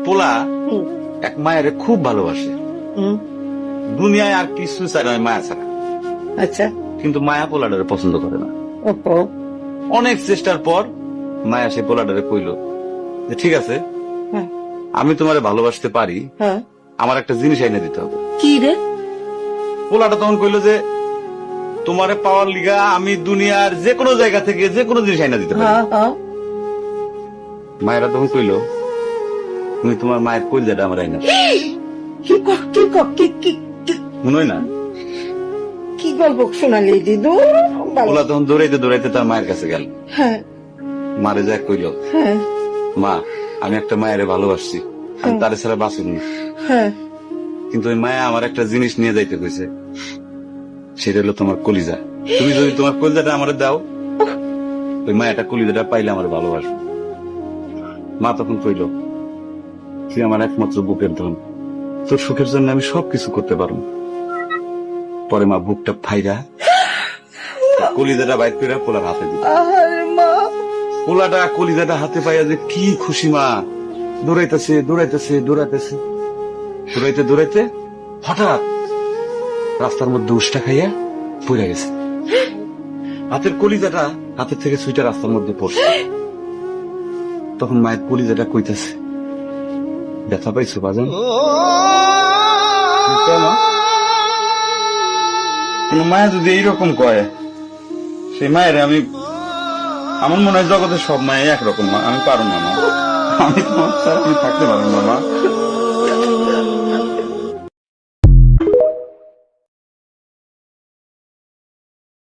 পোলা এক মায়ের খুব ভালোবাসে, দুনিয়ায় আর কিছু চায় না মায়া ছাড়া। আচ্ছা, কিন্তু মায়া পোলাডারে পছন্দ করে না। ওপো অনেক চেষ্টার পর মায়া সে পোলাডারে কইল যে ঠিক আছে, হ্যাঁ আমি তোমারে ভালোবাসতে পারি, হ্যাঁ, আমার একটা জিনিস এনে দিতে হবে। কি রে? পোলাটা তখন কইল যে তোমারে পাওয়ার লিগা আমি দুনিয়ার যে কোনো জায়গা থেকে যে কোনো জিনিস এনে দিতে পারি। হ্যাঁ হ্যাঁ, মায়েরা তখন কইল তুমি তোমার মায়ের কইলজাটা আমার আইনা কি ক- কি ক- কি কি কি- মনে হয় না। কি গল্প শোনালি দিদু? পোলা তখন দৌড়াইতে দৌড়াইতে তার মায়ের কাছে গেল, হ্যাঁ মারে যা কইল হ্যাঁ মা আমি একটা মায়ের ভালোবাসছি, আমি তারে ছাড়া বাঁচুনি, হ্যাঁ, কিন্তু ওই মায়া আমার একটা জিনিস নিয়ে যাইতে কইছে, সেটা হলো তোমার কলিজা। তুমি যদি তোমার কলিজাটা আমার দাও, ওই মায়াটা কলিজাটা পাইলে আমার ভালোবাসবে। মা তখন কইল তুই আমার একমাত্র বুকের ধন, তোর সুখের জন্য আমি সবকিছু করতে পারবো। পরে মা বুকটা ফাইরা কলিজাটা বাইর করে পোলার হাতে দিল। আহারে মা, পোলাটা কলিজাটা হাতে পাইয়া যে কি খুশি, মা দৌড়াইতেছে দৌড়াইতেছে দৌড়াইতেছে, দৌড়াইতে দৌড়াইতে হঠাৎ রাস্তার মধ্যে উষ্টা খাইয়া পড়ে গেছে। হাতের কলিজাটা হাতের থেকে সুইটা রাস্তার মধ্যে পড়ছে। তখন মায়ের কলিজাটা কইতেছে ব্যথা পাইছো বাজান? কোন মায়া যদি এইরকম কয়, সেই মায়ের আমি, আমার মনে হয় জগতের সব মায়ে একরকম, মা আমি পারো না, মা আমি তোমার ছাড়া আমি থাকতে পারবো না, মা।